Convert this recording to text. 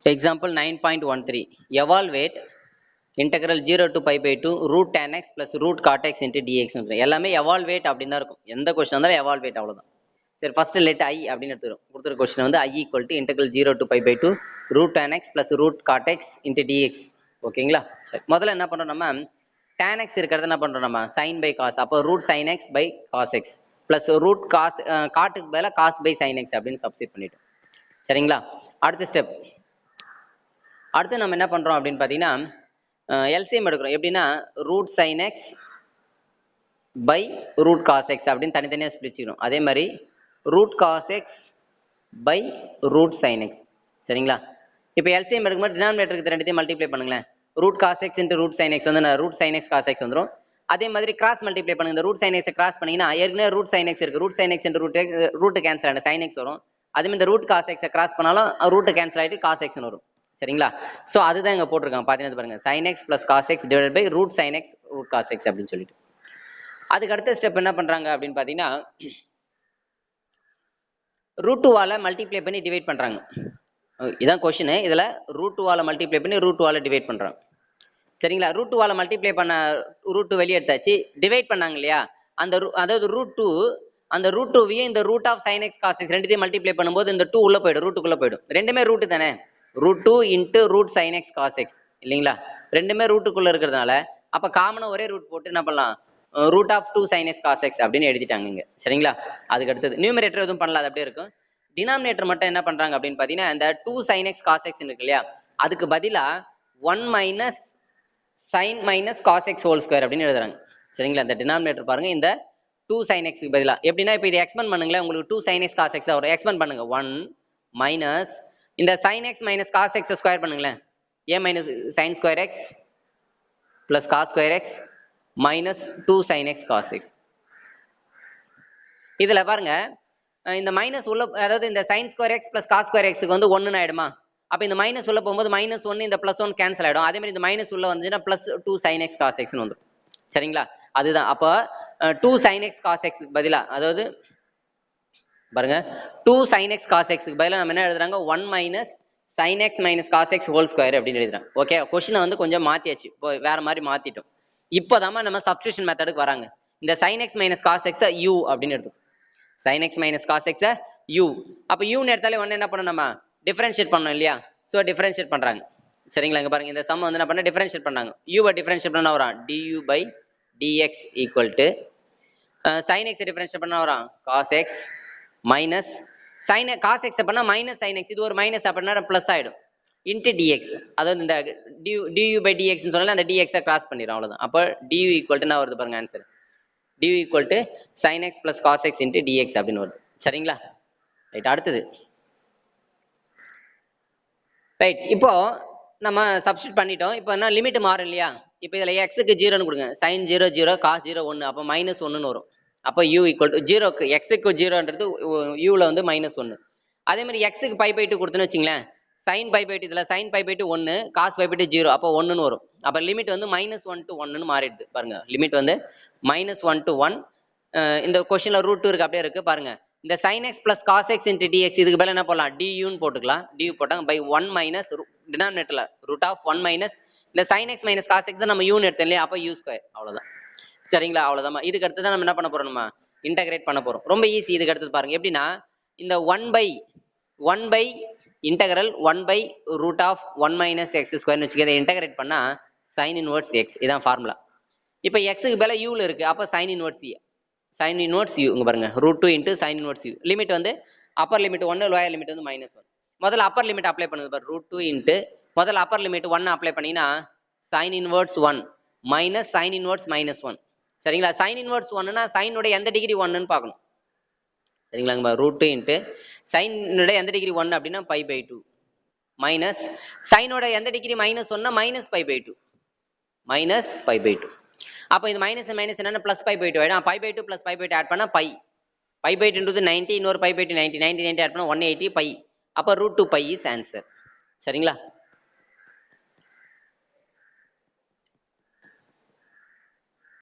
Example 9.13. Evaluate integral 0 to pi by 2 root tan x plus root cot x into dx. எல்லாமே evaluate அப்படின்னு தான் இருக்கும். எந்த question இருந்தாலும் evaluate அவ்வளவுதான். சரி, ஃபர்ஸ்ட் லெட் ஐ அப்படின்னு எடுத்துக்கிறோம். கொடுத்துற கொஸ்டின் வந்து I equal to integral 0 to pi by 2 root tan x plus root cot x into dx. ஓகேங்களா? சரி, முதல்ல என்ன பண்றோம் நம்ம tan x இருக்கிறத என்ன பண்றோம் நம்ம sin by cos. அப்போ root sin x by cos x plus root cos காட்டுக்கு பதிலா cos by sin x அப்படின்னு சப்ஸ்டிட் பண்ணிட்டோம். சரிங்களா? அடுத்த ஸ்டெப். அடுத்து நம்ம என்ன பண்றோம் அப்படின்னு பாத்தீங்கன்னா எல்சிஎம் எடுக்கிறோம். எப்படின்னா root sine x by root cos x அப்படின்னு தனித்தனியாக பிரிச்சுக்கணும். அதே மாதிரி root cos x by root sine x. சரிங்களா? இப்போ எல்சிஎம் எடுக்கும்போது டினாமினேட்டருக்கு ரெண்டுத்தையும் மல்டிப்ளை பண்ணுங்களேன். Root cos x into root sine x வந்து root sine x cos x வந்துடும். அதே மாதிரி கிராஸ் மல்டிப்ளை பண்ணுங்க. இந்த ரூட் சைன் எக்ஸை கிராஸ் பண்ணீங்கன்னா ஏற்கனவே ரூட் சைன் எக்ஸ் இருக்கு. Root sine x into root cancel ஆகிடும், சைன் எக்ஸ் வரும். அதே மாதிரி இந்த ரூட் காஸ் எக்ஸை கிராஸ் பண்ணாலும் ரூட் கேன்சல் ஆகிட்டு காஸ் எக்ஸ்னு வரும். சரிங்களா? ஸோ அதுதான் இங்கே போட்டிருக்காங்க. பார்த்தீங்கன்னா பாருங்க, sine x plus cos x divide by root sine x root cos x அப்படின்னு சொல்லிட்டு. அதுக்கு அடுத்த ஸ்டெப் என்ன பண்றாங்க அப்படின்னு பார்த்தீங்கன்னா ரூட் டூவால மல்டிப்ளை பண்ணி டிவைட் பண்றாங்க. இதான் கொஸ்டின். இதில் ரூட் டூவால மல்டிப்ளை பண்ணி ரூட் டூவால டிவைட் பண்றாங்க. சரிங்களா? ரூட் டூவால மல்டிப்ளை பண்ண ரூட் டூ வெளியே எடுத்தாச்சு. டிவைட் பண்ணாங்க இல்லையா, அந்த அதாவது ரூட் டூ அந்த ரூட் டூவையும் இந்த root of sine x cos x ரெண்டுத்தையும் மல்டிப்ளை பண்ணும்போது இந்த டூ உள்ள போயிடும், ரூட்டுக்குள்ள போயிடும். ரெண்டுமே ரூட்டு தானே, root two into root sine x cos x இல்லைங்களா? ரெண்டுமே ரூட்டுக்குள்ள இருக்கிறதுனால அப்போ காமனாக ஒரே ரூட் போட்டு என்ன பண்ணலாம், root of two sine x cos x அப்படின்னு எழுதிட்டாங்க இங்க. சரிங்களா? அதுக்கு அடுத்தது நியூமரேட்டர் எதுவும் பண்ணல, அது அப்படியே இருக்கும். டினாமினேட்டர் மட்டும் என்ன பண்றாங்க அப்படின்னு பார்த்தீங்கன்னா இந்த two sine x cos x இருக்கு இல்லையா, அதுக்கு பதிலாக 1 minus sine minus cos x whole square அப்படின்னு எழுதுறாங்க. சரிங்களா? இந்த டினாமினேட்டர் பாருங்க, இந்த 2 sin x பதிலாக எப்படின்னா இப்போ இதை எக்ஸ்பெண்ட் பண்ணுங்களேன், உங்களுக்கு 2 sin x cos x வரும். எக்ஸ்பெண்ட் பண்ணுங்க 1 மைனஸ் இந்த sin x minus cos x square பண்ணுங்களேன், a minus sin square x plus cos square x minus 2 sin x cos x. இதுல பாருங்க இந்த மைனஸ் உள்ள, அதாவது இந்த sin square x plus cos square x வந்து 1 ஆயிடுமா. அப்போ இந்த மைனஸ் உள்ள போகும்போது மைனஸ் 1 இந்த பிளஸ் 1 கேன்சல் ஆயிடும். அதே மாதிரி இந்த மைனஸ் உள்ள வந்துச்சுன்னா plus 2 sin x cos x வந்துடும். சரிங்களா? அதுதான். அப்போ 2 sin x cos x பதிலா, அதாவது பாருங்க 2 sin x cos x பதிலா நம்ம என்ன எழுதுறாங்க, 1 minus sin x minus cos x whole square அப்படின்னு எழுதுறாங்க. ஓகே, கொஸ்டினை வந்து கொஞ்சம் மாத்தியாச்சு, இப்போ வேற மாதிரி மாத்திட்டோம். இப்போதாம நம்ம சப்ஸ்டியூஷன் மெத்தடுக்கு வராங்க. இந்த sin x minus cos x u அப்படின்னு எடுத்து sin x minus cos x u. அப்போ யூன்னு எடுத்தாலே ஒன்று என்ன பண்ணணும், நம்ம டிஃபரன்ஷியேட் பண்ணணும் இல்லையா. ஸோ டிஃபரன்ஷியேட் பண்றாங்க. சரிங்களா? இங்க பாருங்க, இந்த சம் வந்து என்ன பண்ண டிஃபரன்ஷியேட் பண்ணாங்க. யூவை டிஃபரன்ஷியேட் பண்ணா வரும் du by dx equal to sin x differentiate பண்ணா வரும் cos x minus sin cos x பண்ணா மைனஸ் sin x, இது ஒரு மைனஸ் அப்படின்னா பிளஸ் ஆயிடும் இன்ட்டு dx. அதாவது இந்த du by dx சொன்னால அந்த dx கிராஸ் பண்ணிடும், அவ்வளவுதான். அப்போ du equal to என்ன வருது பாருங்க answer, du equal to sin x plus cos x into dx அப்படின்னு வருது. சரிங்களா? ரைட், அடுத்தது ரைட். இப்போ நம்ம சப்ஸ்டியூட் பண்ணிட்டோம். இப்போ என்ன லிமிட் மாறும் இல்லையா. இப்போ இதில் எக்ஸுக்கு 0ன்னு கொடுங்க, சைன் 0 0 காஸ் 0 1, அப்போ மைனஸ் 1ன்னு வரும். அப்போ யூ ஈக்குவல் டு 0க்கு எக்ஸுக்கு 0ன்றது யூவில் வந்து மைனஸ் 1. அதே மாதிரி எக்ஸுக்கு பை பை 2 கொடுத்துன்னு வச்சிங்களேன், சைன் பை பை 2 இதில் sine pi by 2 1, cos pi by 2 0, அப்போ 1ன்னு வரும். அப்போ லிமிட் வந்து -1 to 1ன்னு மாறிடுது பாருங்க. லிமிட் வந்து -1 to 1. இந்த கொஸ்டினில் ரூட் 2 இருக்கு, அப்படியே இருக்கு பாருங்க. இந்த sin x plus cos x into dx இதுக்கு பதிலா என்ன போடலாம், duன்னு போட்டுக்கலாம். du போட்டாங்க பை 1 மைனஸ் டினாமினேட்டர்ல ரூட் ஆஃப் 1 மைனஸ் இந்த sin x minus cos x தான் நம்ம யூன்னு எடுத்தோம் இல்லையா, அப்போ u ஸ்கொயர், அவ்வளவுதான். சரிங்களா? அவ்வளவுதான். இதுக்கு அடுத்து தான் நம்ம என்ன பண்ண போறோம், நம்ம இன்டகிரேட் பண்ண போறோம். ரொம்ப ஈஸி. இதுக்கு அடுத்து பாருங்க எப்படின்னா இந்த 1 by integral 1 by root of 1 minus x ஸ்கொயர்னு வச்சுக்க, இதை இன்டகிரேட் பண்ணா சைன் இன்வெர்ஸ் எக்ஸ், இதான் ஃபார்முலா. இப்போ எக்ஸுக்கு பதிலா யூல இருக்கு, அப்போ sine inverse sin inverse u இங்க பாருங்க, root 2 into sin inverse u. Limit வந்து அப்பர் லிமிட் 1, லோயர் லிமிட் வந்து -1. முதல்ல அப்பர் லிமிட் அப்ளை பண்ணுங்க பாரு, root 2 into முதல்ல அப்பர் லிமிட் 1 அப்ளை பண்ணீங்கன்னா sin inverse 1 minus sin inverse -1. சரிங்களா? sin inverse 1னா sin உடைய எந்த டிகிரி 1ன்னு பார்க்கணும். சரிங்களா? root 2 into sin உடைய எந்த டிகிரி 1 அப்படின்னா pi by 2 மைனஸ் sin உடைய எந்த டிகிரி -1னா minus pi by 2 minus pi by 2. அப்போ இது மைனஸ் மைனஸ் என்னன்னா பிளஸ் பை பை 2 ஆயிடும். Pi by 2 plus pi by 2 add பண்ணா பை பை பை 2 90, இன்னொரு பை பை 2 90 90 90 ஆட் பண்ணா 180 பை. அப்போ √2 பை இஸ் ஆன்சர். சரிங்களா?